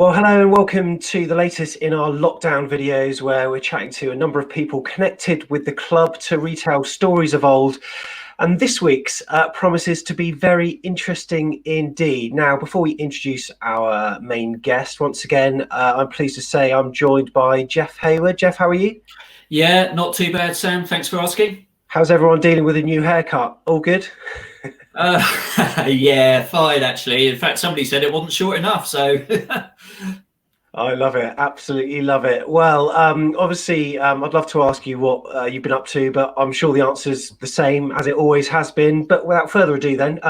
Well, hello and welcome to the latest in our lockdown videos where we're chatting to a number of people connected with the club to retell stories of old. And this week's promises to be very interesting indeed. Now, before we introduce our main guest, once again, I'm pleased to say I'm joined by Jeff Hayward. Jeff, how are you? Yeah, not too bad, Sam. Thanks for asking. How's everyone dealing with a new haircut? All good? Yeah, fine, actually. In fact, somebody said it wasn't short enough, so... I love it. Absolutely love it. Well, obviously, I'd love to ask you what you've been up to, but I'm sure the answer's the same as it always has been. But without further ado, then,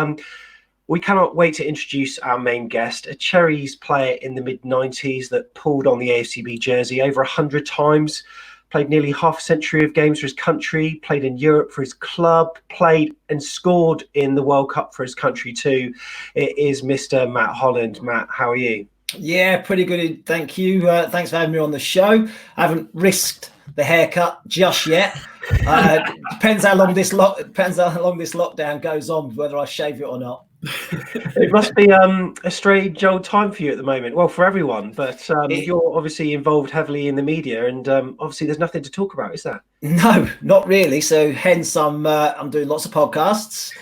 we cannot wait to introduce our main guest, a Cherries player in the mid-90s that pulled on the AFC jersey over 100 times, played nearly half a century of games for his country, played in Europe for his club, played and scored in the World Cup for his country too. It is Mr. Matt Holland. Matt, how are you? Yeah, pretty good. Thank you. Thanks for having me on the show. I haven't risked the haircut just yet. Depends how long this lockdown goes on, whether I shave it or not. It must be a strange old time for you at the moment. Well, for everyone, but you're obviously involved heavily in the media, and obviously there's nothing to talk about, is there? No, not really. So hence I'm doing lots of podcasts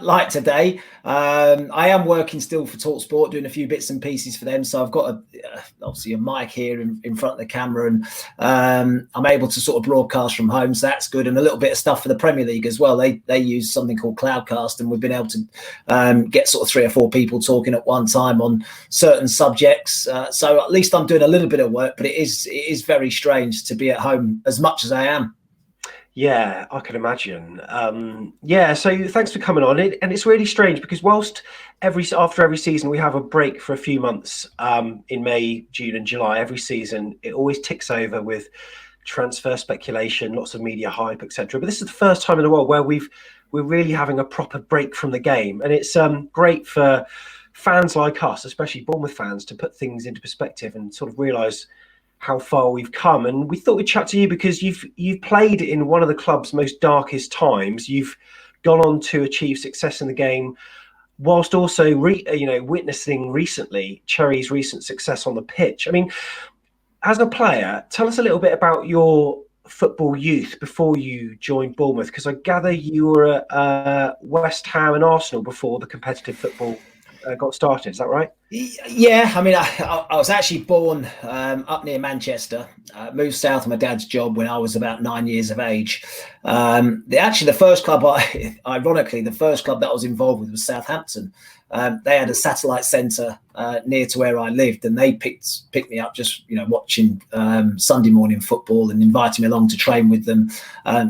like today. I am working still for TalkSport, doing a few bits and pieces for them. So I've got obviously a mic here in front of the camera, and I'm able to sort of broadcast from home. So that's good, and a little bit of stuff for the Premier League as well. They use something called Cloudcast, and we've been able to get sort of 3 or 4 people talking at one time on certain subjects. So at least I'm doing a little bit of work, but it is very strange to be at home as much as I am. Yeah, I can imagine. So thanks for coming on. And it's really strange because whilst after every season we have a break for a few months in May, June and July, every season, it always ticks over with transfer speculation, lots of media hype, etc. But this is the first time in the world where we're really having a proper break from the game. And it's great for fans like us, especially Bournemouth fans, to put things into perspective and sort of realise how far we've come. And we thought we'd chat to you because you've played in one of the club's most darkest times. You've gone on to achieve success in the game, whilst also witnessing recently Cherries' recent success on the pitch. I mean, as a player, tell us a little bit about your football youth before you joined Bournemouth, because I gather you were at West Ham and Arsenal before the competitive football got started. Is that right? Yeah, I mean, I was actually born up near Manchester, moved south of my dad's job when I was about 9 years of age. The first club, ironically, the first club that I was involved with was Southampton. They had a satellite centre near to where I lived, and they picked me up just watching Sunday morning football and invited me along to train with them.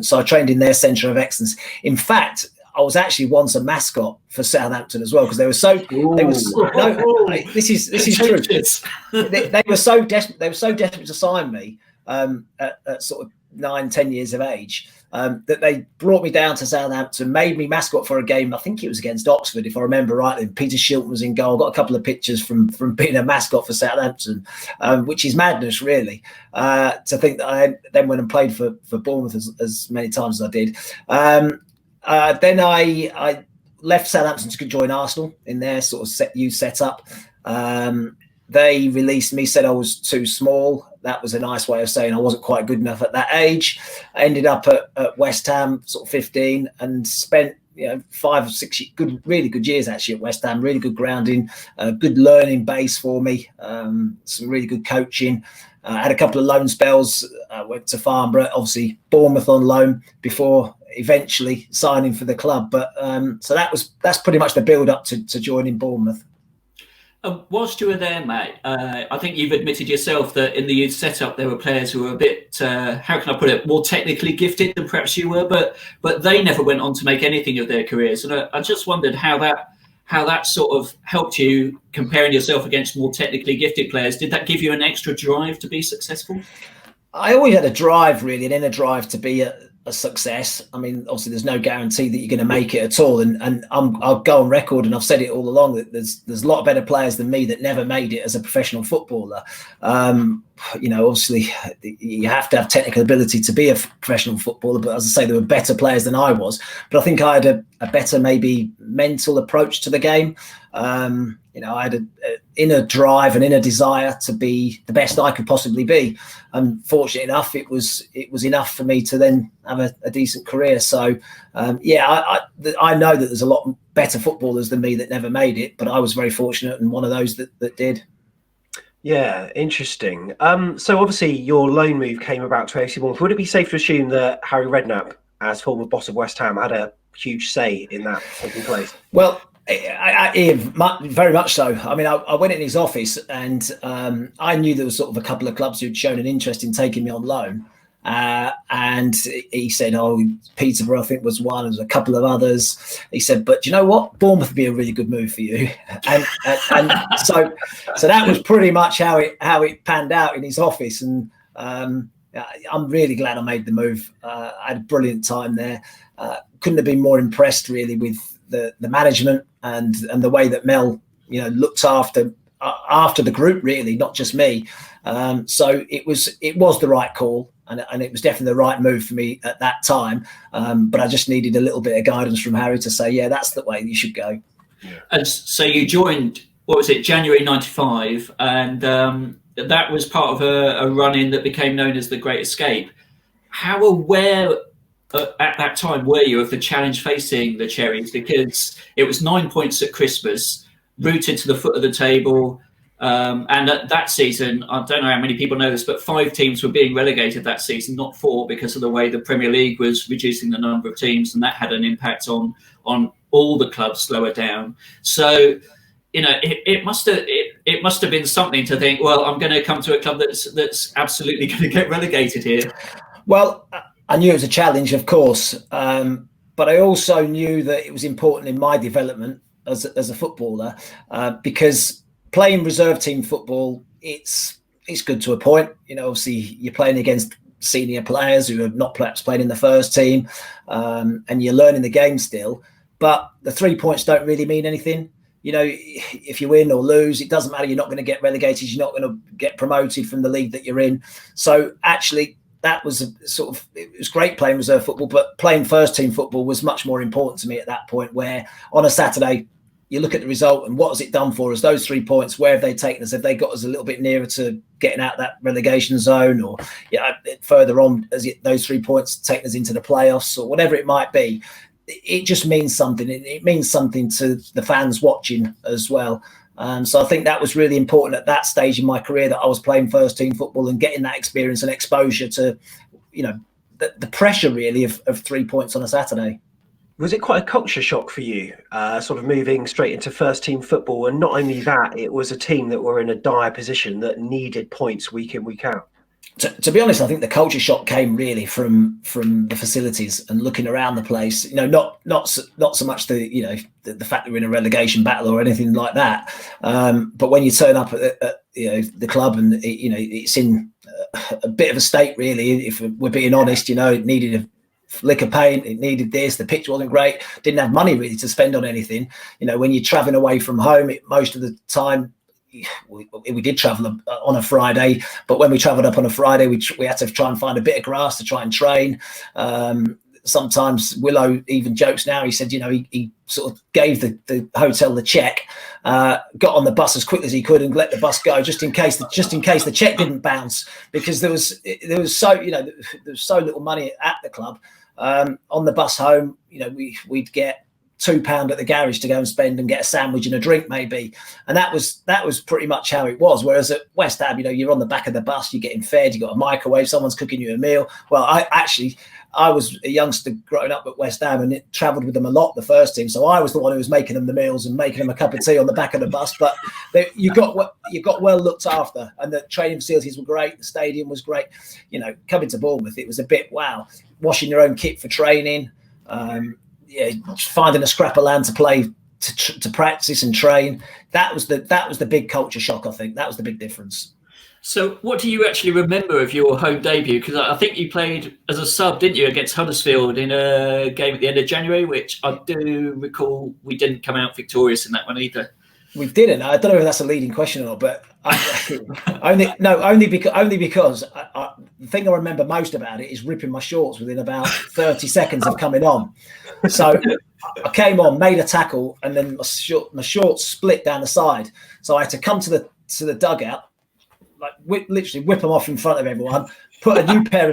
So I trained in their centre of excellence. In fact, I was actually once a mascot for Southampton as well, because they were so. This is true. They were so desperate. They were so desperate to sign me at sort of 9-10 years of age that they brought me down to Southampton, made me mascot for a game. I think it was against Oxford, if I remember rightly. Peter Shilton was in goal. Got a couple of pictures from being a mascot for Southampton, which is madness, really. To think that I then went and played for Bournemouth as many times as I did. Then I left Southampton to join Arsenal in their sort of youth setup. They released me, said I was too small. That was a nice way of saying I wasn't quite good enough at that age. I ended up at West Ham, sort of 15, and spent 5 or 6 really good years actually at West Ham. Really good grounding, good learning base for me. Some really good coaching. I had a couple of loan spells. Went to Farnborough, obviously Bournemouth on loan before eventually signing for the club. But so that's pretty much the build up to joining Bournemouth. Whilst you were there, Matt, I think you've admitted yourself that in the youth setup there were players who were a bit, how can I put it, more technically gifted than perhaps you were, but they never went on to make anything of their careers. And I just wondered how that sort of helped you comparing yourself against more technically gifted players. Did that give you an extra drive to be successful? I always had a drive, really, an inner drive to be a success. I mean, obviously, there's no guarantee that you're going to make it at all. And I'll go on record, and I've said it all along, that there's a lot of better players than me that never made it as a professional footballer. obviously you have to have technical ability to be a professional footballer. But as I say, there were better players than I was. But I think I had a better maybe mental approach to the game. I had an inner drive and inner desire to be the best I could possibly be. And fortunately enough, it was enough for me to then have a decent career. So, I know that there's a lot better footballers than me that never made it, but I was very fortunate and one of those that did. Yeah, interesting. So obviously your loan move came about to AFC Bournemouth. Would it be safe to assume that Harry Redknapp, as former boss of West Ham, had a huge say in that taking place? Well, very much so. I mean, I went in his office and I knew there was sort of a couple of clubs who'd shown an interest in taking me on loan. And he said, Peterborough, I think, was one. There was a couple of others. He said, but do you know what? Bournemouth would be a really good move for you. And so that was pretty much how it panned out in his office. And I'm really glad I made the move. I had a brilliant time there. Couldn't have been more impressed really with the management and the way that Mel, looked after the group, really, not just me. So it was the right call. And it was definitely the right move for me at that time. But I just needed a little bit of guidance from Harry to say, yeah, that's the way you should go. Yeah. And so you joined, January 95, and that was part of a run-in that became known as the Great Escape. How aware at that time were you of the challenge facing the Cherries? Because it was 9 points at Christmas, rooted to the foot of the table. And that season, I don't know how many people know this, but 5 teams were being relegated that season, not 4, because of the way the Premier League was reducing the number of teams, and that had an impact on all the clubs lower down. So, it must have been something to think, well, I'm going to come to a club that's absolutely going to get relegated here. Well, I knew it was a challenge, of course, but I also knew that it was important in my development as a footballer, because playing reserve team football, it's good to a point. Obviously you're playing against senior players who are not perhaps playing in the first team, and you're learning the game still. But the 3 points don't really mean anything. If you win or lose, it doesn't matter. You're not going to get relegated. You're not going to get promoted from the league that you're in. So actually, that was it was great playing reserve football, but playing first team football was much more important to me at that point, where on a Saturday, you look at the result and what has it done for us? Those 3 points, where have they taken us? Have they got us a little bit nearer to getting out that relegation zone, or further on, those 3 points taken us into the playoffs, or whatever it might be? It just means something. It means something to the fans watching as well. So I think that was really important at that stage in my career, that I was playing first team football and getting that experience and exposure to, the pressure really of 3 points on a Saturday. Was it quite a culture shock for you, sort of moving straight into first team football? And not only that, it was a team that were in a dire position that needed points week in, week out. To be honest, I think the culture shock came really from the facilities and looking around the place. Not so much the fact that we're in a relegation battle or anything like that. But when you turn up at the club and it's in a bit of a state, really, if we're being honest, it needed a lick of paint, it needed this, the pitch wasn't great, didn't have money really to spend on anything. When you're traveling away from home, most of the time we did travel on a Friday, but when we traveled up on a Friday, we had to try and find a bit of grass to try and train. Sometimes Willow even jokes now, he said, he sort of gave the hotel the check, got on the bus as quick as he could and let the bus go just in case the check didn't bounce, because there was so little money at the club. On the bus home, we'd get £2 at the garage to go and spend and get a sandwich and a drink maybe, and that was pretty much how it was. Whereas at West Ham, you're on the back of the bus, you're getting fed, you got a microwave, someone's cooking you a meal. Well, I was a youngster growing up at West Ham and travelled with them a lot, the first team, so I was the one who was making them the meals and making them a cup of tea on the back of the bus. But you got well looked after, and the training facilities were great, the stadium was great. Coming to Bournemouth, it was a bit washing your own kit for training, finding a scrap of land to play, to practice and train. That was the big culture shock. I think that was the big difference. So what do you actually remember of your home debut? Because I think you played as a sub, didn't you, against Huddersfield in a game at the end of January, which I do recall we didn't come out victorious in that one either. We didn't. I don't know if that's a leading question or not, but only because the thing I remember most about it is ripping my shorts within about 30 seconds of coming on. So I came on, made a tackle, and then my shorts split down the side. So I had to come to the dugout, like literally whip them off in front of everyone, put a new pair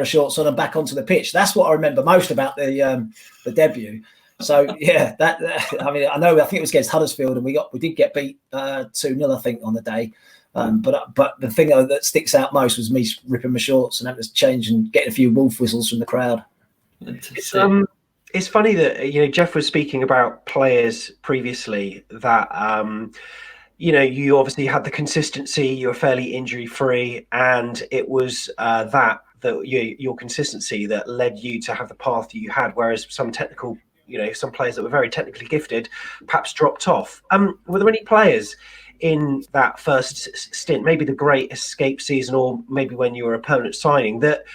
of shorts on and back onto the pitch. That's what I remember most about the debut. So yeah, I mean, I think it was against Huddersfield, and we did get beat 2-0, I think, on the day. But the thing that sticks out most was me ripping my shorts and having to change and getting a few wolf whistles from the crowd. It's funny that Jeff was speaking about players previously that you obviously had the consistency, you were fairly injury free, and it was your consistency that led you to have the path that you had, whereas some players that were very technically gifted perhaps dropped off. Were there any players in that first stint, maybe the Great Escape season, or maybe when you were a permanent signing, that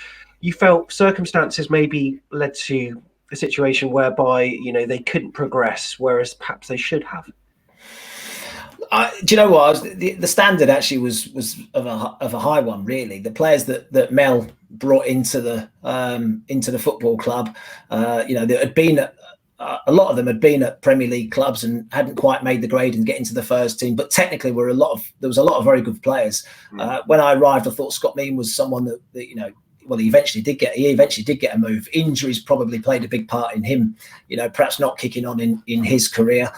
you felt circumstances maybe led to a situation whereby they couldn't progress, whereas perhaps they should have? Do you know what? The standard actually was of a high one, really. The players that Mel brought into the football club, there had been a lot of them had been at Premier League clubs and hadn't quite made the grade and get into the first team, but technically there was a lot of very good players. When I arrived, I thought Scott Mean was someone that he eventually did get a move. Injuries probably played a big part in him, perhaps not kicking on in his career.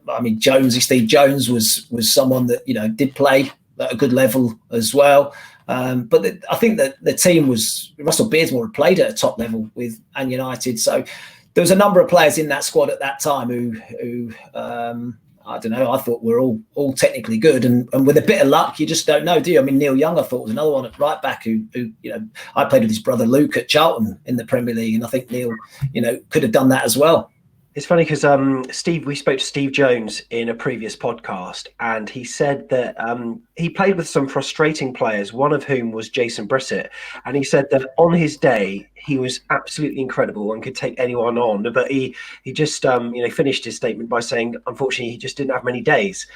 I mean, Steve Jones was someone that did play at a good level as well. But I think that the team was Russell Beardsmore had played at a top level with Man United, so there was a number of players in that squad at that time who I don't know, I thought were all technically good, and with a bit of luck, you just don't know, do you? I mean, Neil Young, I thought, was another one at right back who I played with his brother Luke at Charlton in the Premier League, and I think Neil could have done that as well. It's funny because we spoke to Steve Jones in a previous podcast, and he said that he played with some frustrating players, one of whom was Jason Brissett, and he said that on his day he was absolutely incredible and could take anyone on, but he just finished his statement by saying, unfortunately, he just didn't have many days.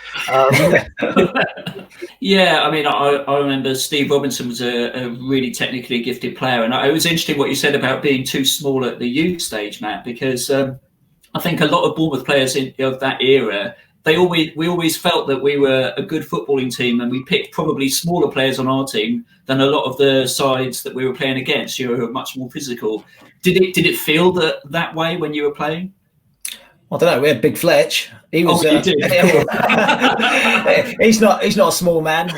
Yeah, I mean, I remember Steve Robinson was a really technically gifted player, and it was interesting what you said about being too small at the youth stage, Matt, because I think a lot of Bournemouth players of that era, we always felt that we were a good footballing team, and we picked probably smaller players on our team than a lot of the sides that we were playing against, who were much more physical. Did it feel that way when you were playing? I don't know. We had Big Fletch. He was. He's not a small man.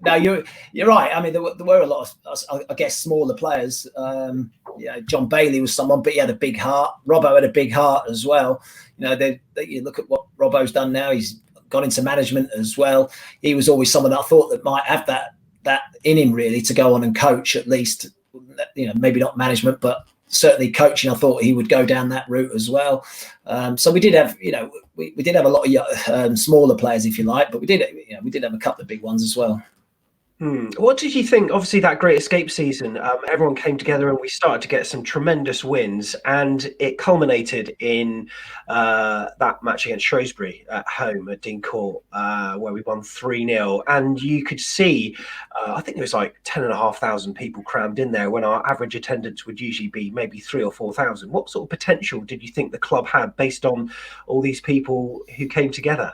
No, you're right. I mean, there were a lot of, I guess, smaller players. John Bailey was someone, but he had a big heart. Robbo had a big heart as well. You look at what Robbo's done now. He's gone into management as well. He was always someone that I thought that might have that in him, really, to go on and coach at least. Maybe not management, but certainly coaching. I thought he would go down that route as well. So we did have, we did have a lot of smaller players, if you like, but we did have a couple of big ones as well. What did you think? Obviously, that Great Escape season, everyone came together and we started to get some tremendous wins, and it culminated in that match against Shrewsbury at home at Dean Court, where we won 3-0. And you could see, I think there was like 10,500 people crammed in there when our average attendance would usually be maybe 3,000 or 4,000. What sort of potential did you think the club had based on all these people who came together?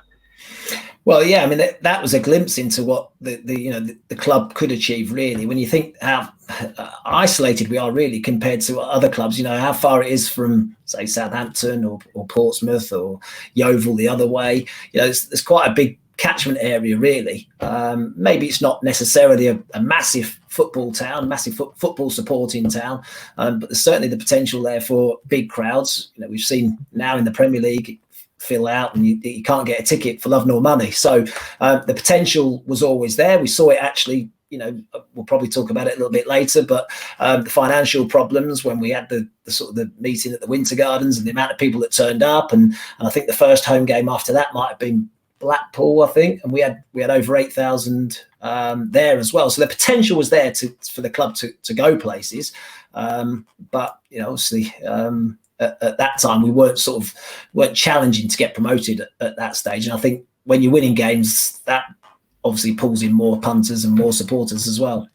Well, yeah, I mean, that was a glimpse into what the club could achieve, really. When you think how isolated we are, really, compared to other clubs, how far it is from, say, Southampton or Portsmouth or Yeovil the other way. There's quite a big catchment area, really. Maybe it's not necessarily a massive football town, massive football supporting town, but there's certainly the potential there for big crowds. We've seen now in the Premier League fill out, and you can't get a ticket for love nor money. So the potential was always there. We saw it actually, we'll probably talk about it a little bit later, but the financial problems when we had the sort of the meeting at the Winter Gardens and the amount of people that turned up, and I think the first home game after that might have been Blackpool, I think, and we had over 8,000 there as well. So the potential was there for the club to go places, but obviously. at that time we weren't challenging to get promoted at that stage. And I think when you're winning games, that obviously pulls in more punters and more supporters as well.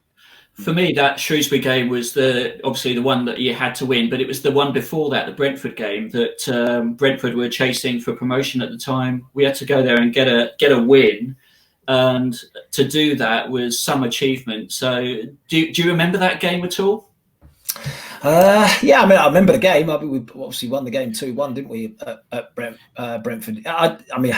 For me, that Shrewsbury game was obviously the one that you had to win, but it was the one before that, the Brentford game, that Brentford were chasing for promotion at the time. We had to go there and get a win, and to do that was some achievement. So, do you remember that game at all? Yeah, I mean, I remember the game. We obviously won the game 2-1, didn't we, at Brentford? I mean,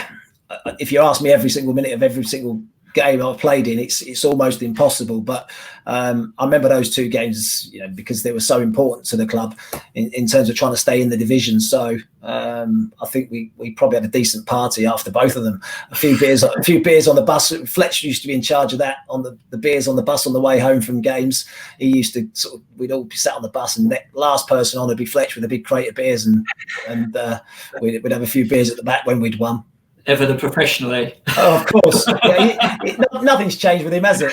if you ask me every single minute of every single game I've played in, it's almost impossible. But I remember those two games, because they were so important to the club in terms of trying to stay in the division. So I think we probably had a decent party after both of them. A few beers on the bus. Fletch used to be in charge of that, on the beers on the bus on the way home from games. He used to we'd all be sat on the bus, and the last person on would be Fletch with a big crate of beers, and we'd have a few beers at the back when we'd won. Ever the professional, eh? Oh, of course. Yeah, nothing's changed with him, has it?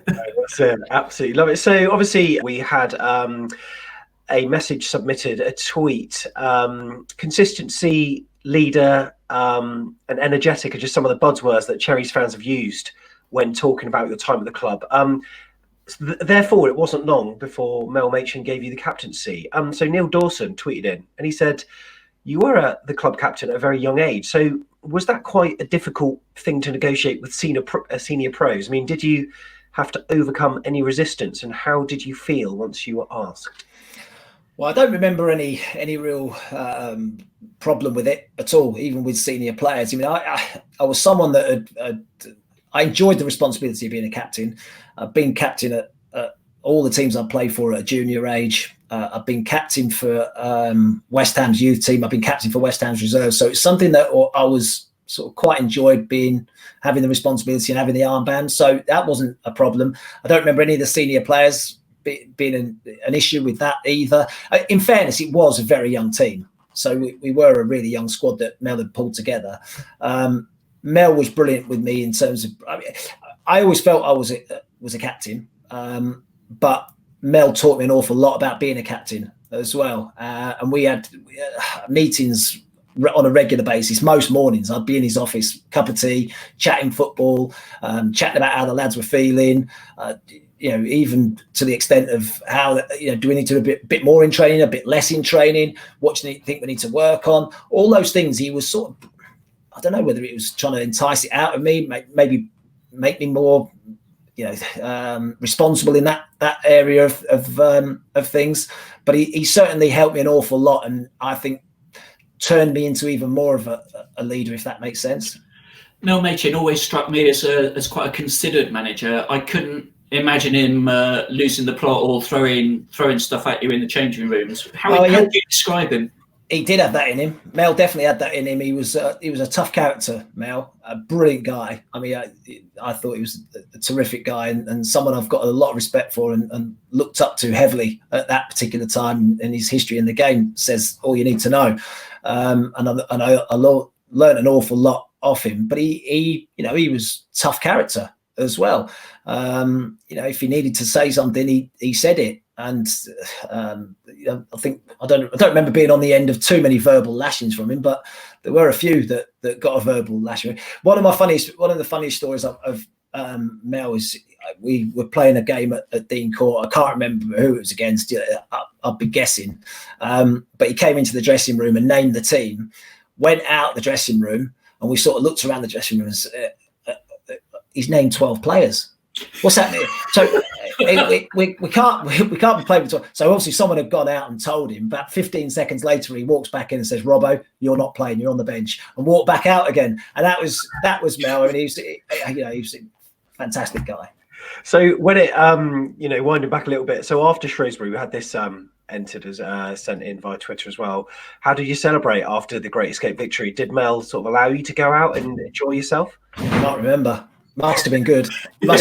That's it. Absolutely love it. So obviously we had a message submitted, a tweet. Consistency, leader, and energetic are just some of the buzzwords that Cherries fans have used when talking about your time at the club. Therefore, it wasn't long before Mel Machin gave you the captaincy. So Neil Dawson tweeted in, and he said, you were the club captain at a very young age. So was that quite a difficult thing to negotiate with senior pros? I mean, did you have to overcome any resistance, and how did you feel once you were asked? Well, I don't remember any real problem with it at all, even with senior players. I mean, I was someone that I enjoyed the responsibility of being a captain. I've been captain at all the teams I've played for at a junior age. I've been captain for West Ham's youth team. I've been captain for West Ham's reserve. So it's something that I was sort of quite enjoyed having the responsibility and having the armband. So that wasn't a problem. I don't remember any of the senior players being an issue with that either. In fairness, it was a very young team. So we were a really young squad that Mel had pulled together. Mel was brilliant with me in terms of, I always felt I was a captain, but Mel taught me an awful lot about being a captain as well. And we had meetings on a regular basis. Most mornings I'd be in his office, cup of tea, chatting football, chatting about how the lads were feeling, even to the extent of how, do we need to do a bit more in training, a bit less in training? What do you think we need to work on? All those things. He was sort of, I don't know whether he was trying to entice it out of me, maybe make me more responsible in that area of things, but he certainly helped me an awful lot, and I think turned me into even more of a leader, if that makes sense. Mel Machin always struck me as quite a considered manager. I couldn't imagine him losing the plot or throwing stuff at you in the changing rooms. How would you describe him? He did have that in him. Mel definitely had that in him. He was a tough character, Mel, a brilliant guy. I mean, I thought he was a terrific guy, and someone I've got a lot of respect for and looked up to heavily at that particular time. And his history in the game says all you need to know. And I learned an awful lot off him. But he was tough character as well. If he needed to say something, he said it. And I think I don't remember being on the end of too many verbal lashings from him, but there were a few that got a verbal lashing. One of the funniest stories of Mel is we were playing a game at Dean Court. I can't remember who it was against. I'll be guessing, but he came into the dressing room and named the team. Went out the dressing room, and we sort of looked around the dressing room and said, he's named 12 players. What's happening? So we can't be playing with 12. So obviously someone had gone out and told him. About 15 seconds later, he walks back in and says, "Robbo, you're not playing. You're on the bench," and walked back out again. And that was Mel. I mean, he was a fantastic guy. So when it winding back a little bit. So after Shrewsbury, we had this entered as sent in via Twitter as well. How did you celebrate after the Great Escape victory? Did Mel sort of allow you to go out and enjoy yourself? I can't remember. Must have been good. I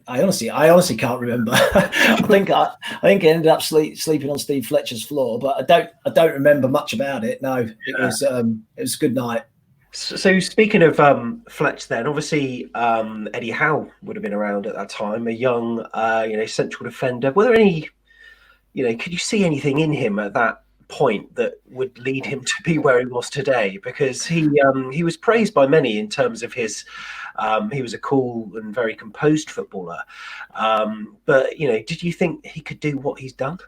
honestly can't remember. I think I ended up sleeping on Steve Fletcher's floor, but I don't remember much about it. No, it was a good night. So speaking of Fletch, then obviously Eddie Howe would have been around at that time, a young central defender. Were there any could you see anything in him at that point that would lead him to be where he was today? Because he was praised by many in terms of his. He was a cool and very composed footballer. But did you think he could do what he's done?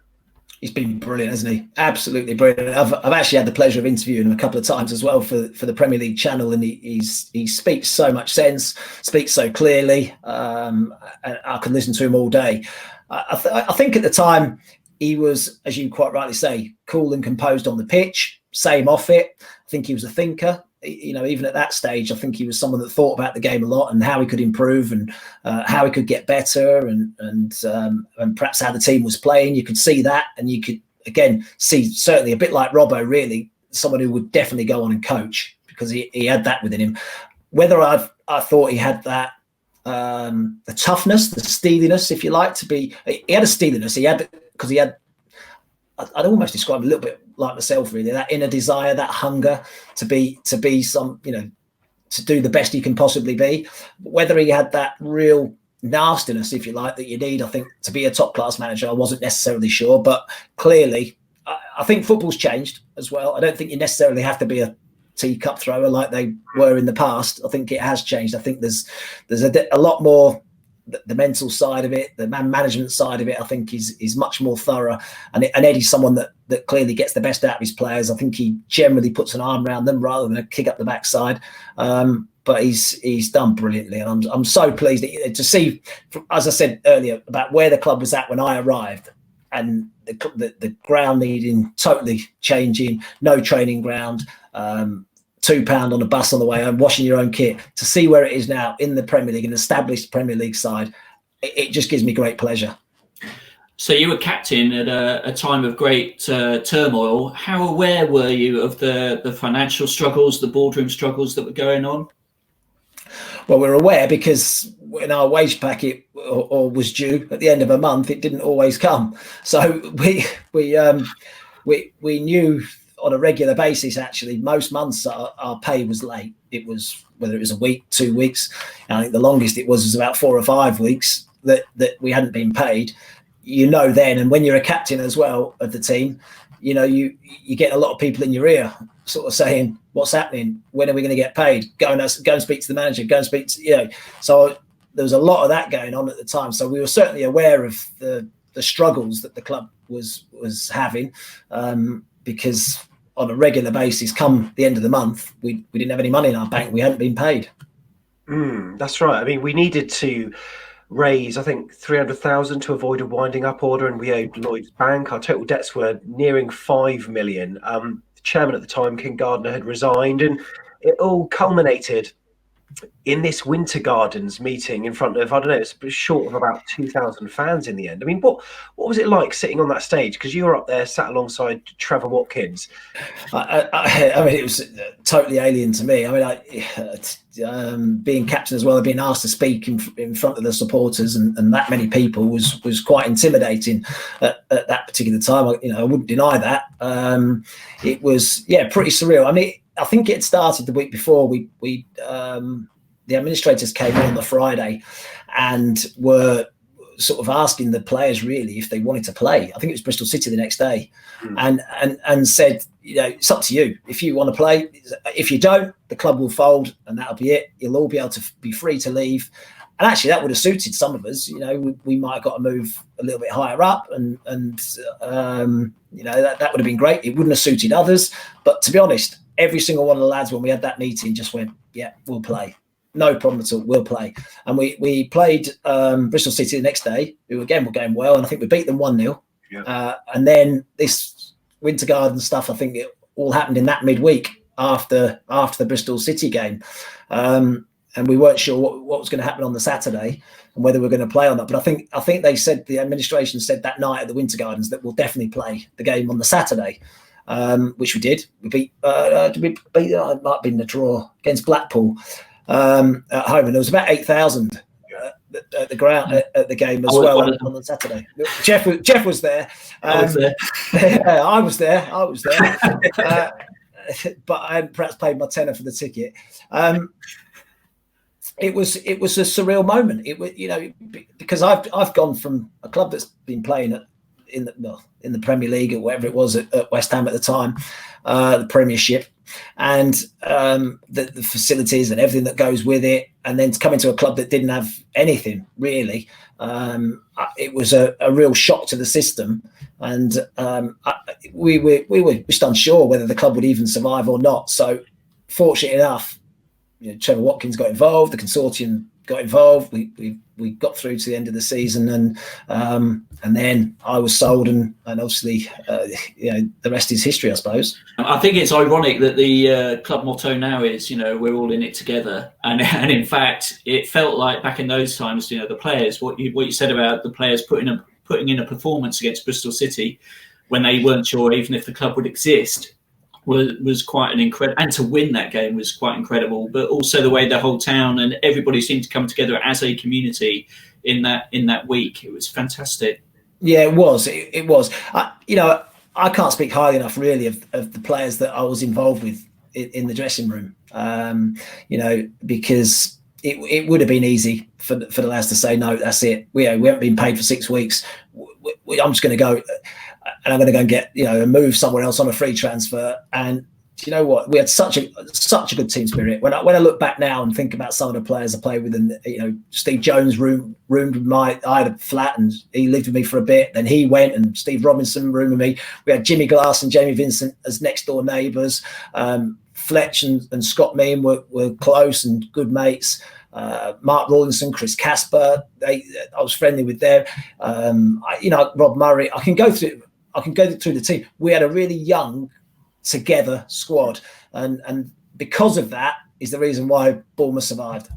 He's been brilliant, hasn't he? Absolutely brilliant. I've actually had the pleasure of interviewing him a couple of times as well for the Premier League channel, and he speaks so much sense, speaks so clearly. And I can listen to him all day. I think at the time he was, as you quite rightly say, cool and composed on the pitch. Same off it. I think he was a thinker. Even at that stage, I think he was someone that thought about the game a lot and how he could improve and how he could get better and perhaps how the team was playing. You could see that, and you could again see certainly a bit like Robbo, really someone who would definitely go on and coach because he had that within him. Whether I thought he had that the toughness, the steeliness, if you like, he had a steeliness. I'd almost describe him a little bit like myself, really. That inner desire, that hunger to be some, to do the best he can possibly be. Whether he had that real nastiness, if you like, that you need, I think, to be a top class manager, I wasn't necessarily sure. But clearly, I think football's changed as well. I don't think you necessarily have to be a teacup thrower like they were in the past. I think it has changed. I think there's a lot more. The mental side of it, the man management side of it, I think is much more thorough. And Eddie's someone that clearly gets the best out of his players. I think he generally puts an arm around them rather than a kick up the backside. But he's done brilliantly, and I'm so pleased to see, as I said earlier, about where the club was at when I arrived, and the ground needing totally changing, no training ground. £2 on a bus on the way home, washing your own kit, to see where it is now in the Premier League, an established Premier League side. It just gives me great pleasure. So you were captain at a time of great turmoil. How aware were you of the financial struggles, the boardroom struggles that were going on? Well, we're aware because when our wage packet or was due at the end of a month, it didn't always come. So we knew on a regular basis, actually, most months our pay was late. It was, whether it was a week, 2 weeks. I think the longest it was about 4 or 5 weeks that we hadn't been paid. Then, and when you're a captain as well of the team, you get a lot of people in your ear sort of saying, what's happening? When are we going to get paid? Go and speak to the manager, go and speak to, So there was a lot of that going on at the time. So we were certainly aware of the struggles that the club was having, because on a regular basis, come the end of the month, we didn't have any money in our bank. We hadn't been paid. That's right. I mean, we needed to raise, I think, 300,000 to avoid a winding up order, and we owed Lloyds Bank. Our total debts were nearing 5 million. The chairman at the time, King Gardner, had resigned, and it all culminated in this Winter Gardens meeting in front of, I don't know, it's short of about 2,000 fans in the end. I mean, what was it like sitting on that stage? Because you were up there sat alongside Trevor Watkins. I mean, it was totally alien to me. I mean, being captain as well, and being asked to speak in front of the supporters and that many people was quite intimidating at that particular time. I wouldn't deny that. It was, pretty surreal. I mean, I think it started the week before. The administrators came in on the Friday and were sort of asking the players really if they wanted to play. I think it was Bristol City the next day, and said, it's up to you. If you want to play, if you don't, the club will fold and that'll be it. You'll all be able to be free to leave. And actually, that would have suited some of us. We might have got to move a little bit higher up, and that would have been great. It wouldn't have suited others. But to be honest, every single one of the lads, when we had that meeting, just went, yeah, we'll play. No problem at all, we'll play. And we played Bristol City the next day, who again were going well, and I think we beat them 1-0. Yeah. And then this Winter Garden stuff, I think it all happened in that midweek after the Bristol City game. And we weren't sure what was going to happen on the Saturday and whether we were going to play or not. But I think they said, the administration said that night at the Winter Gardens, that we'll definitely play the game on the Saturday, which we did. We beat, it might have been the draw against Blackpool at home. And there was about 8,000 at the ground at the game as well on the Saturday. Jeff was there. I was there. I was there. But I hadn't perhaps paid my tenner for the ticket. It was a surreal moment. It was, because I've gone from a club that's been playing at in the Premier League or whatever it was at West Ham at the time, the Premiership, and the facilities and everything that goes with it, and then to come into a club that didn't have anything really, it was a real shock to the system, and we were just unsure whether the club would even survive or not. So, fortunate enough, Trevor Watkins got involved, the consortium got involved. We got through to the end of the season, and then I was sold, and obviously, the rest is history, I suppose. I think it's ironic that the club motto now is, we're all in it together, and in fact, it felt like back in those times, the players, what you said about the players putting in a performance against Bristol City when they weren't sure even if the club would exist. Was quite an incredible, and to win that game was quite incredible. But also the way the whole town and everybody seemed to come together as a community in that week. It was fantastic. Yeah, it was. It was. I can't speak highly enough, really, of the players that I was involved with in the dressing room. Because it would have been easy for the lads to say, no, that's it. We haven't been paid for 6 weeks. I'm just going to go. And I'm going to go and get, and move somewhere else on a free transfer. And do you know what? We had such a good team spirit. When I look back now and think about some of the players I played with, and Steve Jones roomed with I had a flat, and he lived with me for a bit. Then he went, and Steve Robinson roomed with me. We had Jimmy Glass and Jamie Vincent as next door neighbours. Fletch and Scott Meehan were close and good mates. Mark Rawlinson, Chris Casper, I was friendly with them. Rob Murray. I can go through the team. We had a really young, together squad, and because of that is the reason why Bournemouth survived.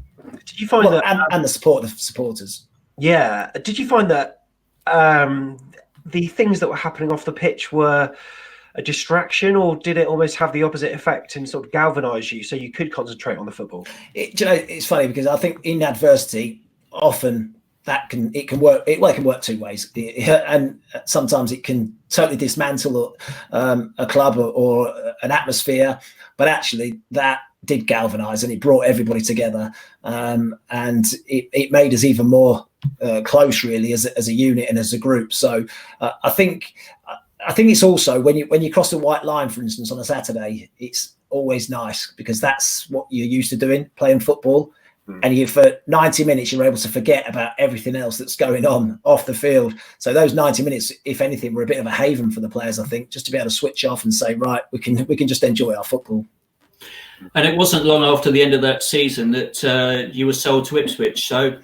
Did you find that, and the support of the supporters? Yeah. Did you find that the things that were happening off the pitch were a distraction, or did it almost have the opposite effect and sort of galvanise you so you could concentrate on the football? It's funny because I think in adversity, often it can work. It can work two ways, and sometimes it can totally dismantle a club or an atmosphere. But actually, that did galvanise, and it brought everybody together, and it made us even more close, really, as a unit and as a group. So I think it's also when you cross the white line, for instance, on a Saturday, it's always nice because that's what you're used to doing, playing football. And for 90 minutes, you're able to forget about everything else that's going on off the field. So those 90 minutes, if anything, were a bit of a haven for the players, I think, just to be able to switch off and say, right, we can just enjoy our football. And it wasn't long after the end of that season that you were sold to Ipswich. So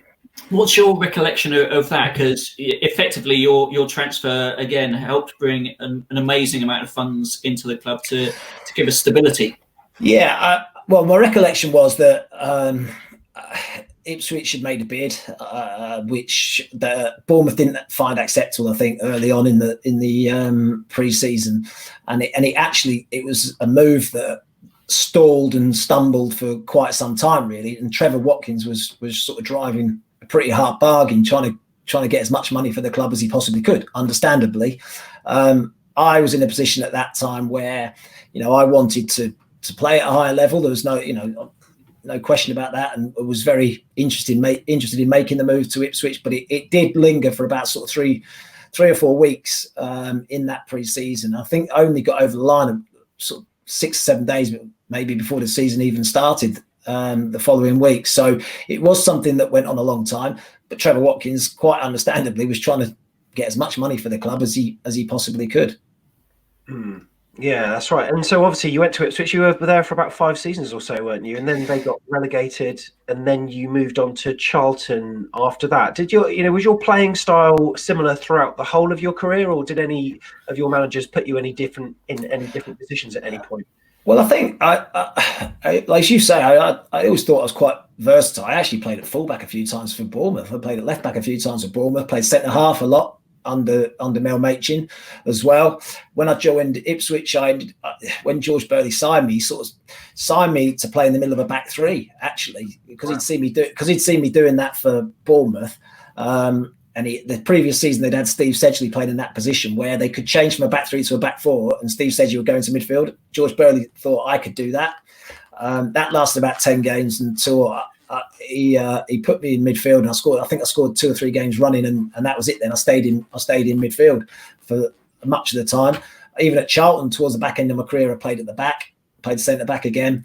what's your recollection of that? Because effectively your transfer, again, helped bring an amazing amount of funds into the club to give us stability. Yeah, well, my recollection was that Ipswich had made a bid, which the Bournemouth didn't find acceptable. I think early on in the pre-season, and it was a move that stalled and stumbled for quite some time, really. And Trevor Watkins was sort of driving a pretty hard bargain, trying to get as much money for the club as he possibly could. Understandably, I was in a position at that time where I wanted to play at a higher level. There was no question about that, and I was very interested in making the move to Ipswich. But it did linger for about sort of three or 4 weeks in that pre-season. I think I only got over the line of sort of 6 or 7 days, maybe before the season even started the following week. So it was something that went on a long time. But Trevor Watkins, quite understandably, was trying to get as much money for the club as he possibly could. Yeah, that's right. And so obviously you went to Ipswich. You were there for about 5 seasons or so, weren't you? And then they got relegated, and then you moved on to Charlton after that. Was your playing style similar throughout the whole of your career, or did any of your managers put you in any different positions at any point? Well, I think, I like you say, I always thought I was quite versatile. I actually played at fullback a few times for Bournemouth. I played at left back a few times for Bournemouth. Played centre half a lot under Mel Machin as well. When I joined Ipswich, when George Burley signed me, he sort of signed me to play in the middle of a back three, actually, because he'd seen me doing that for Bournemouth. And the previous season they'd had Steve Sedgley playing in that position where they could change from a back three to a back four, and Steve Sedgley would go into midfield. George Burley thought I could do that. That lasted about 10 games until he put me in midfield, and I think I scored 2 or 3 games running, and that was it. Then I stayed in midfield for much of the time. Even at Charlton, towards the back end of my career, I played at the back, played centre back again.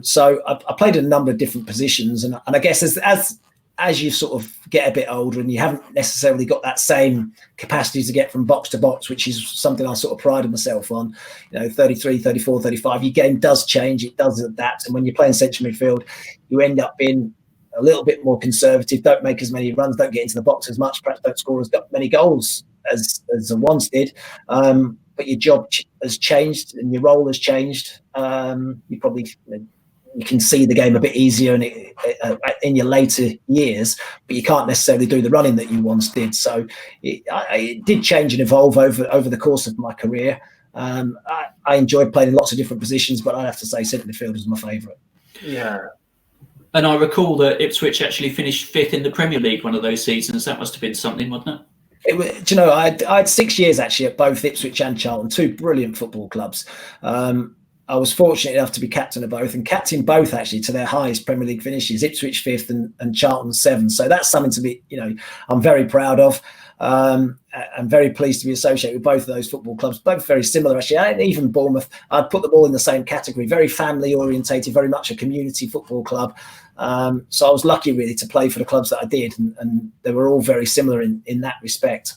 So I played in a number of different positions, and I guess as you sort of get a bit older and you haven't necessarily got that same capacity to get from box to box, which is something I sort of prided myself on, 33, 34, 35, your game does change, it does adapt. And when you're playing central midfield, you end up being a little bit more conservative, don't make as many runs, don't get into the box as much, perhaps don't score as many goals as I once did. But your job has changed and your role has changed. You probably... you can see the game a bit easier in your later years, but you can't necessarily do the running that you once did. So it did change and evolve over the course of my career. I enjoyed playing in lots of different positions, but I have to say centre midfield was my favourite. Yeah. And I recall that Ipswich actually finished 5th in the Premier League one of those seasons. That must have been something, wasn't it? I had 6 years actually at both Ipswich and Charlton, 2 brilliant football clubs. I was fortunate enough to be captain of both and captain both actually to their highest Premier League finishes, Ipswich 5th and Charlton 7th. So that's something to be, I'm very proud of. I'm very pleased to be associated with both of those football clubs, both very similar actually. And even Bournemouth, I'd put them all in the same category, very family orientated, very much a community football club. So I was lucky really to play for the clubs that I did, and they were all very similar in that respect.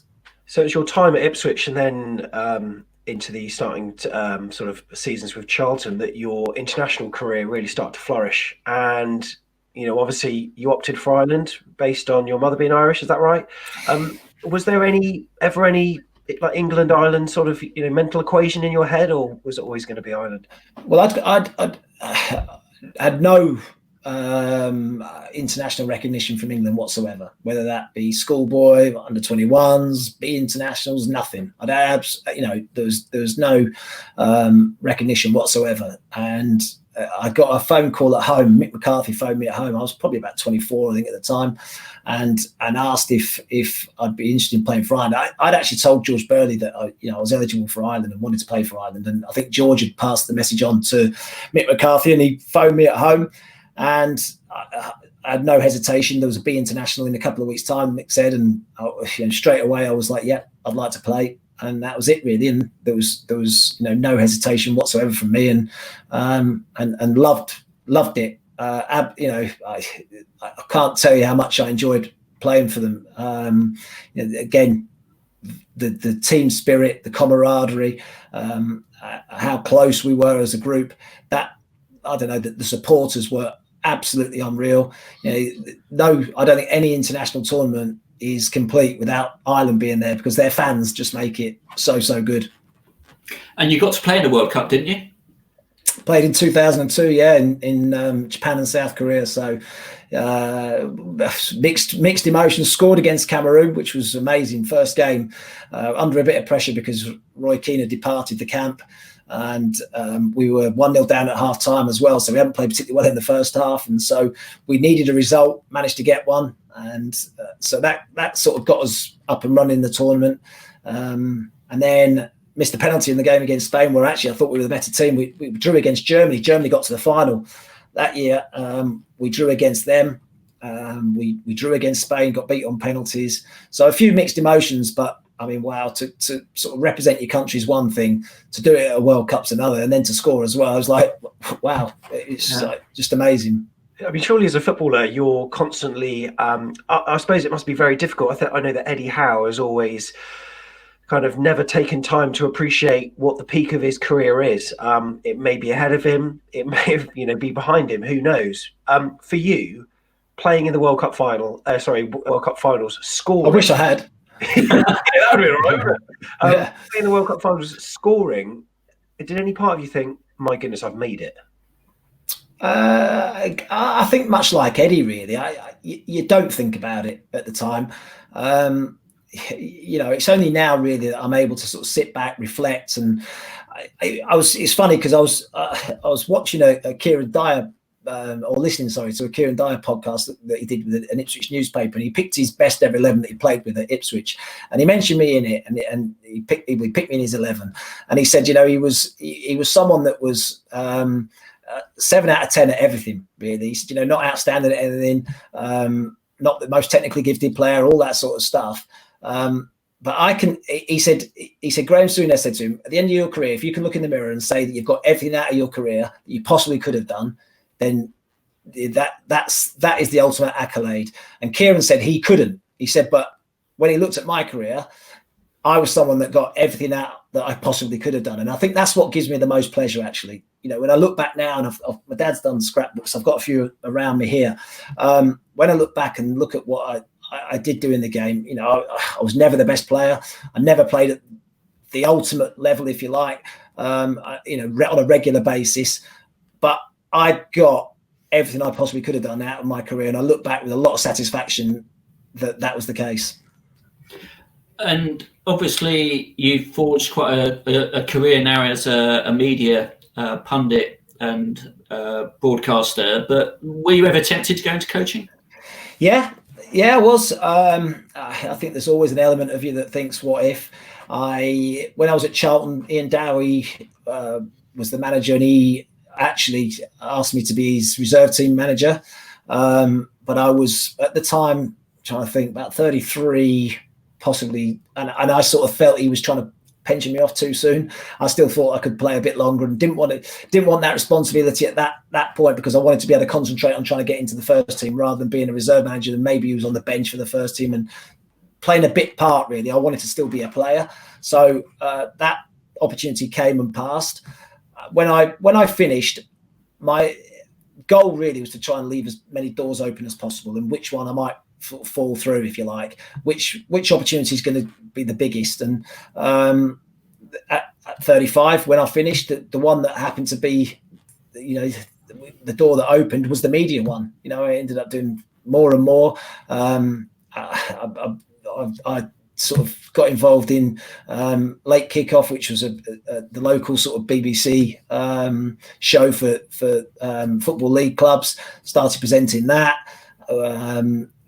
So it's your time at Ipswich and then into the starting sort of seasons with Charlton that your international career really started to flourish. And, obviously you opted for Ireland based on your mother being Irish. Is that right? Was there ever any like England, Ireland sort of, mental equation in your head, or was it always going to be Ireland? Well, I'd had no international recognition from England whatsoever, whether that be schoolboy, under 21s, B internationals, nothing. There was no recognition whatsoever. And I got a phone call at home. Mick McCarthy phoned me at home. I was probably about 24, I think, at the time, and asked if I'd be interested in playing for Ireland. I'd actually told George Burley that I was eligible for Ireland and wanted to play for Ireland. And I think George had passed the message on to Mick McCarthy, and he phoned me at home. And I had no hesitation. There was a B international in a couple of weeks' time, Mick said, and straight away I was like, "Yeah, I'd like to play," and that was it really. And there was no hesitation whatsoever from me, and loved it. I can't tell you how much I enjoyed playing for them. Again, the team spirit, the camaraderie, how close we were as a group. The supporters were absolutely unreal. No, I don't think any international tournament is complete without Ireland being there, because their fans just make it so good. And you got to play in the World Cup, didn't you? Played in 2002, yeah, in Japan and South Korea. So mixed emotions. Scored against Cameroon, which was amazing. First game, under a bit of pressure because Roy Keane had departed the camp. And we were 1-0 down at half time as well, so we hadn't played particularly well in the first half, and so we needed a result, managed to get one, and so that sort of got us up and running the tournament, and then missed a penalty in the game against Spain, where actually I thought we were the better team. We drew against Germany. Germany got to the final that year. We drew against them. We drew against Spain, got beat on penalties, so a few mixed emotions, but I mean, wow, to sort of represent your country is one thing, to do it at a World Cup's another, and then to score as well. I was like, wow, it's just amazing. I mean, surely as a footballer, you're constantly, I suppose it must be very difficult. I know that Eddie Howe has always kind of never taken time to appreciate what the peak of his career is. It may be ahead of him. It may, be behind him. Who knows? For you, playing in the World Cup World Cup finals, scoring. I wish I had. That would be all right, wouldn't it? In the World Cup finals, scoring, did any part of you think, my goodness, I've made it? I think much like Eddie, really. You don't think about it at the time. It's only now really that I'm able to sort of sit back, reflect, and it's funny because I was watching a Kieran Dyer listening to a Kieran Dyer podcast that he did with an Ipswich newspaper, and he picked his best ever 11 that he played with at Ipswich, and he mentioned me in it, and he picked me in his 11, and he said, he was someone that was 7 out of 10 at everything, really. You know, not outstanding at anything, not the most technically gifted player, all that sort of stuff. But I can, he said, Graham Souness said to him, at the end of your career, if you can look in the mirror and say that you've got everything out of your career that you possibly could have done, then that is the ultimate accolade. And Kieran said he couldn't. He said, but when he looked at my career, I was someone that got everything out that I possibly could have done. And I think that's what gives me the most pleasure, actually. You know, when I look back now, and my dad's done scrapbooks, I've got a few around me here. When I look back and look at what I did do in the game, you know, I was never the best player. I never played at the ultimate level, if you like, you know, on a regular basis. But I got everything I possibly could have done out of my career. And I look back with a lot of satisfaction that was the case. And obviously, you've forged quite a career now as a media pundit and broadcaster. But were you ever tempted to go into coaching? Yeah, I was. I think there's always an element of you that thinks, "What if?" When I was at Charlton, Ian Dowie was the manager, and he actually asked me to be his reserve team manager. But I was at the time trying to think about 33. Possibly, and I sort of felt he was trying to pension me off too soon. I still thought I could play a bit longer, and didn't want that responsibility at that point, because I wanted to be able to concentrate on trying to get into the first team rather than being a reserve manager and maybe he was on the bench for the first team and playing a bit part. Really, I wanted to still be a player. So that opportunity came and passed. When I finished, my goal really was to try and leave as many doors open as possible, and which one I might fall through, if you like, which opportunity is going to be the biggest. And at 35, when I finished, the one that happened to be, you know, the door that opened was the media one. You know, I ended up doing more and more. I sort of got involved in Late Kickoff, which was the local sort of BBC show for Football League clubs. Started presenting that.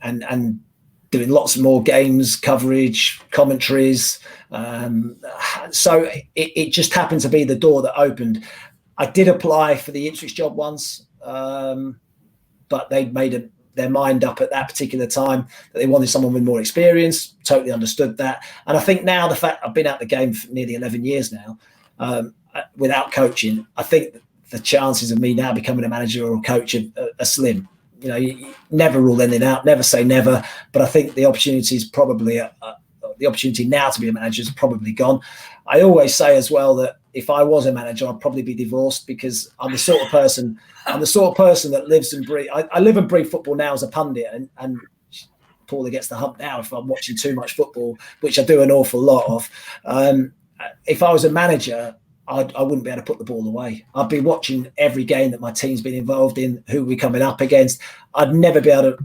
And doing lots more games, coverage, commentaries. So it just happened to be the door that opened. I did apply for the Ipswich job once, but they made their mind up at that particular time that they wanted someone with more experience. Totally understood that. And I think now the fact I've been out the game for nearly 11 years now, without coaching, I think the chances of me now becoming a manager or a coach are slim. You know, you never rule anything out, never say never. But I think the opportunity is probably the opportunity now to be a manager is probably gone. I always say as well that if I was a manager, I'd probably be divorced, because I'm the sort of person that lives and breathe. I live and breathe football now as a pundit, and Paula gets the hump now if I'm watching too much football, which I do an awful lot of. If I was a manager, I wouldn't be able to put the ball away. I'd be watching every game that my team's been involved in, who we're coming up against. I'd never be able to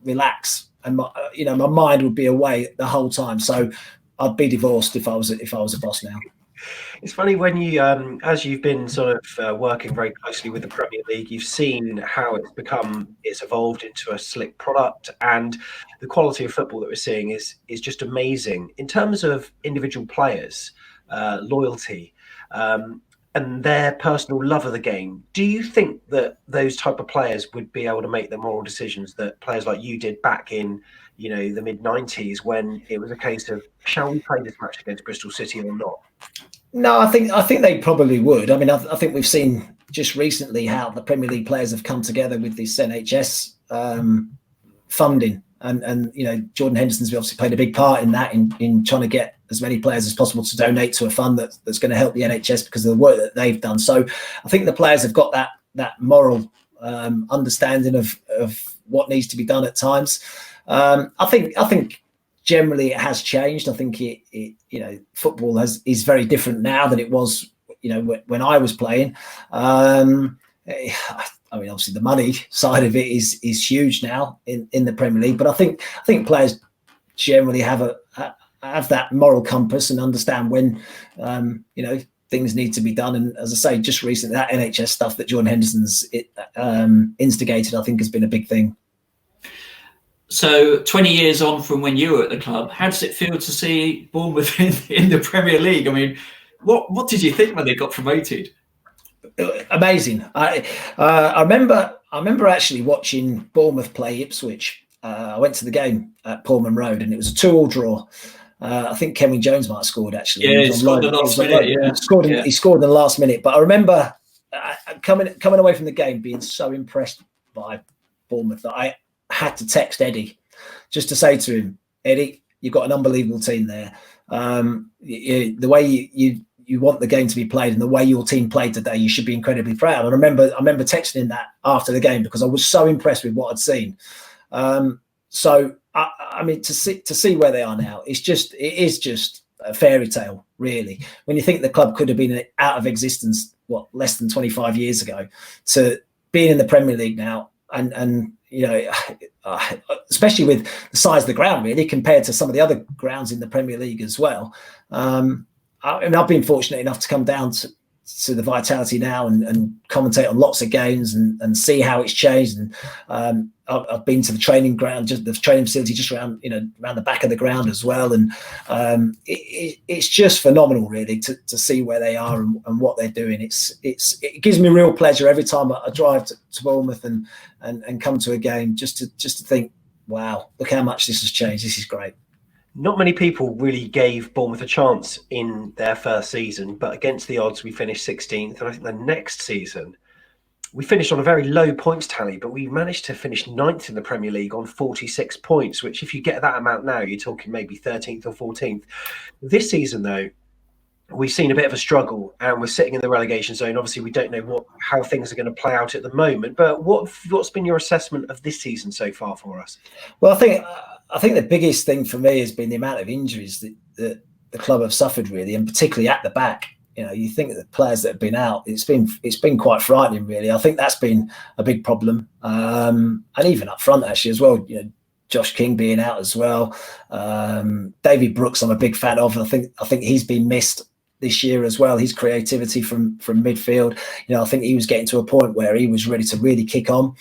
relax, and my mind would be away the whole time. So I'd be divorced if I was a boss now. It's funny when you, as you've been sort of working very closely with the Premier League, you've seen how it's evolved into a slick product, and the quality of football that we're seeing is just amazing in terms of individual players, loyalty. And their personal love of the game. Do you think that those type of players would be able to make the moral decisions that players like you did back in, you know, the mid-90s, when it was a case of, shall we play this match against Bristol City or not? No, I think they probably would. I mean, I think we've seen just recently how the Premier League players have come together with this NHS funding. And you know, Jordan Henderson's obviously played a big part in that, in trying to get as many players as possible to donate to a fund that's going to help the NHS because of the work that they've done. So I think the players have got that moral understanding of what needs to be done at times. I think generally it has changed. I think it you know, football is very different now than it was, you know, when I was playing. I mean, obviously the money side of it is huge now in the Premier League, but I think players generally have that moral compass and understand when you know, things need to be done. And as I say, just recently, that NHS stuff that Jordan Henderson's instigated, I think, has been a big thing. So 20 years on from when you were at the club, how does it feel to see Bournemouth in the Premier League? I mean, what did you think when they got promoted? Amazing. I remember actually watching Bournemouth play Ipswich. I went to the game at Pullman Road, and it was a 2-2 draw. I think Kevin Jones might have scored actually. Yeah, he scored in the last minute. Yeah, he scored in the last minute. But I remember coming away from the game being so impressed by Bournemouth that I had to text Eddie just to say to him, Eddie, you've got an unbelievable team there. The way you want the game to be played and the way your team played today, you should be incredibly proud. And I remember texting him that after the game because I was so impressed with what I'd seen. So I mean, to see where they are now, it is just a fairy tale, really. When you think the club could have been out of existence, less than 25 years ago, to being in the Premier League now, and you know, especially with the size of the ground, really, compared to some of the other grounds in the Premier League as well. I've been fortunate enough to come down to the Vitality now and commentate on lots of games and see how it's changed. And I've been to the training ground, just the training facility, just around the back of the ground as well. And it's just phenomenal, really, to see where they are and what they're doing. It gives me real pleasure every time I drive to Bournemouth and come to a game just to think, wow, look how much this has changed. This is great. Not many people really gave Bournemouth a chance in their first season, but against the odds, we finished 16th. And I think the next season, we finished on a very low points tally, but we managed to finish 9th in the Premier League on 46 points, which if you get that amount now, you're talking maybe 13th or 14th. This season, though, we've seen a bit of a struggle and we're sitting in the relegation zone. Obviously, we don't know how things are going to play out at the moment, but what's been your assessment of this season so far for us? Well, I think the biggest thing for me has been the amount of injuries that the club have suffered, really, and particularly at the back. You think of the players that have been out, it's been quite frightening, really. I think that's been a big problem, and even up front actually as well. Josh King being out as well. David Brooks, I'm a big fan of. I think he's been missed this year as well. His creativity from midfield. I think he was getting to a point where he was ready to really kick on.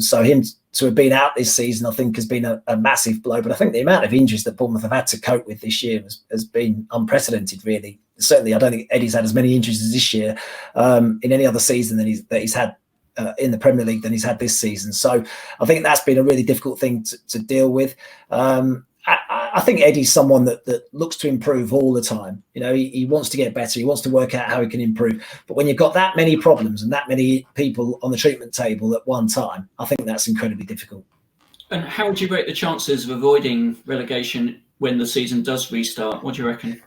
So him to have been out this season, I think, has been a massive blow. But I think the amount of injuries that Bournemouth have had to cope with this year has been unprecedented, really. Certainly, I don't think Eddie's had as many injuries as this year in any other season that he's had in the Premier League than he's had this season. So I think that's been a really difficult thing to deal with. I think Eddie's someone that looks to improve all the time. He wants to get better. He wants to work out how he can improve. But when you've got that many problems and that many people on the treatment table at one time, I think that's incredibly difficult. And how would you rate the chances of avoiding relegation when the season does restart? What do you reckon?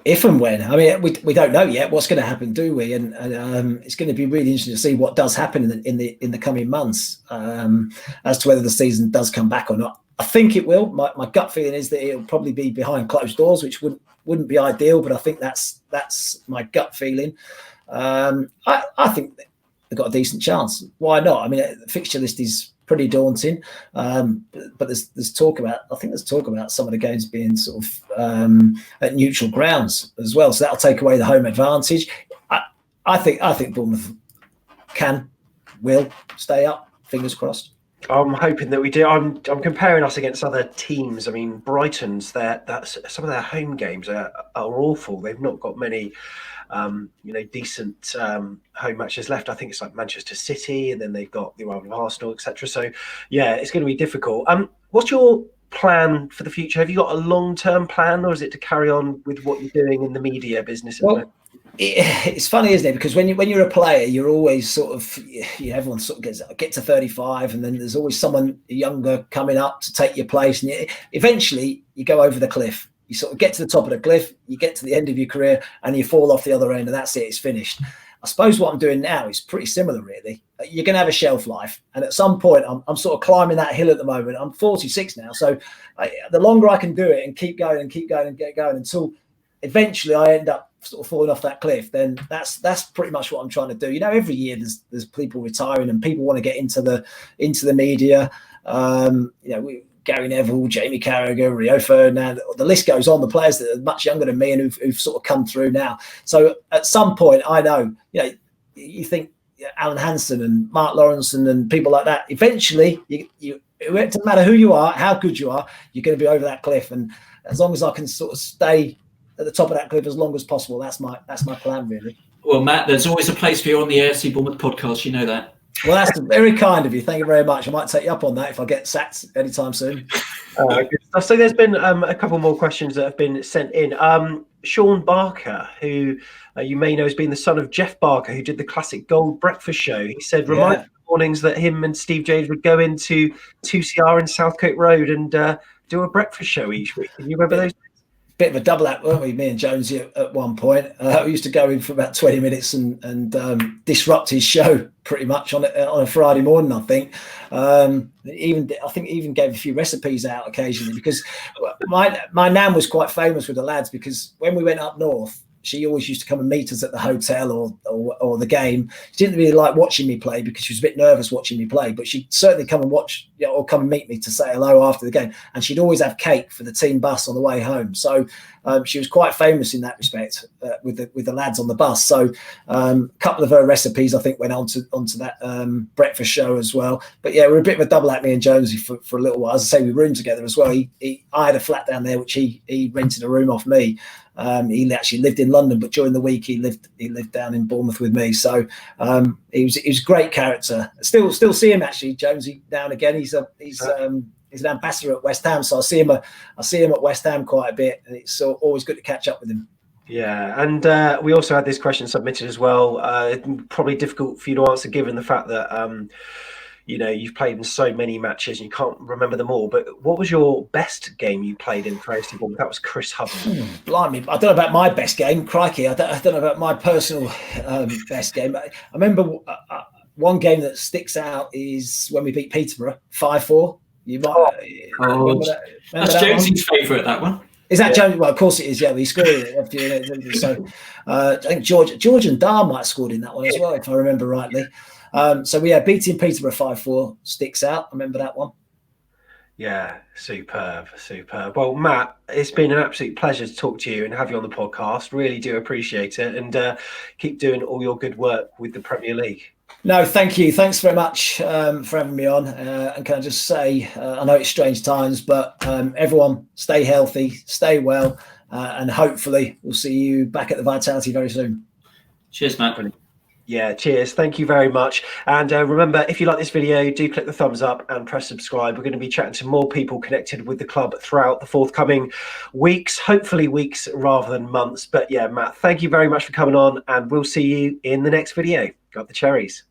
If and when. I mean, we don't know yet what's going to happen, do we? And it's going to be really interesting to see what does happen in the coming months as to whether the season does come back or not. I think it will. My gut feeling is that it'll probably be behind closed doors, which wouldn't be ideal, but I think that's my gut feeling. I think they've got a decent chance. Why not? I mean, the fixture list is pretty daunting, but there's talk about some of the games being sort of at neutral grounds as well, so that'll take away the home advantage. I think Bournemouth will stay up. Fingers crossed. I'm hoping that we do. I'm comparing us against other teams. I mean, Brighton's some of their home games are awful. They've not got many decent home matches left. I think it's like Manchester City, and then they've got the rival of Arsenal, etc. So yeah, it's going to be difficult. What's your plan for the future? Have you got a long-term plan, or is it to carry on with what you're doing in the media business? It's funny, isn't it? Because when you're a player, you're always sort of, everyone sort of gets to 35, and then there's always someone younger coming up to take your place, and eventually you go over the cliff. You sort of get to the top of the cliff, you get to the end of your career, and you fall off the other end, and that's it. It's finished. I suppose what I'm doing now is pretty similar, really. You're going to have a shelf life, and at some point, I'm sort of climbing that hill at the moment. I'm 46 now, so the longer I can do it and keep going and get going until eventually I end up sort of falling off that cliff, then that's pretty much what I'm trying to do. Every year there's people retiring and people want to get into the media. Gary Neville, Jamie Carragher, Rio Ferdinand, the list goes on. The players that are much younger than me and who've sort of come through now. So at some point, I know, you think Alan Hansen and Mark Lawrence and people like that. Eventually, it doesn't matter who you are, how good you are, you're going to be over that cliff. And as long as I can sort of stay at the top of that cliff as long as possible, that's my plan, really. Well, Matt, there's always a place for you on the AFC Bournemouth podcast. You know that. Well, that's very kind of you. Thank you very much. I might take you up on that if I get sacked anytime soon. Good stuff. So there's been a couple more questions that have been sent in. Sean Barker, who you may know has been the son of Jeff Barker, who did the classic Gold Breakfast Show. He said, remind mornings that him and Steve James would go into 2CR in Southcote Road and do a breakfast show each week. Can you remember those? Bit of a double act, weren't we? Me and Jonesy at one point. We used to go in for about 20 minutes and disrupt his show pretty much on a Friday morning. I think even gave a few recipes out occasionally because my nan was quite famous with the lads because when we went up north, she always used to come and meet us at the hotel or the game. She didn't really like watching me play because she was a bit nervous watching me play, but she'd certainly come and watch or come and meet me to say hello after the game. And she'd always have cake for the team bus on the way home. So she was quite famous in that respect with the lads on the bus. So a couple of her recipes, I think, went onto that breakfast show as well. But yeah, we're a bit of a double act, me and Jonesy, for a little while. As I say, we roomed together as well. I had a flat down there, which he rented a room off me. He actually lived in London, but during the week he lived down in Bournemouth with me. So he was a great character. Still see him actually, Jonesy, now and again. He's an ambassador at West Ham, so I see him at West Ham quite a bit, and it's always good to catch up with him. Yeah, and we also had this question submitted as well. Probably difficult for you to answer given the fact that you've played in so many matches and you can't remember them all. But what was your best game you played in for AFC Bournemouth? That was Chris Hubbard. Blimey, I don't know about my best game. Crikey, I don't know about my personal best game. I remember one game that sticks out is when we beat Peterborough 5-4. You might remember that's Jonesy's favourite, that one. Is that Jones? Well, of course it is. Yeah, we scored it. So I think George and Dar might have scored in that one as well, if I remember rightly. So beating Peterborough 5-4 sticks out. I remember that one. Yeah, superb. Well, Matt, it's been an absolute pleasure to talk to you and have you on the podcast. Really do appreciate it, and keep doing all your good work with the Premier League. No, thank you. Thanks very much for having me on. And can I just say, I know it's strange times, but everyone stay healthy, stay well, and hopefully we'll see you back at the Vitality very soon. Cheers, Matt. Yeah, cheers. Thank you very much. And remember, if you like this video, do click the thumbs up and press subscribe. We're going to be chatting to more people connected with the club throughout the forthcoming weeks, hopefully weeks rather than months. But yeah, Matt, thank you very much for coming on, and we'll see you in the next video. Got the cherries.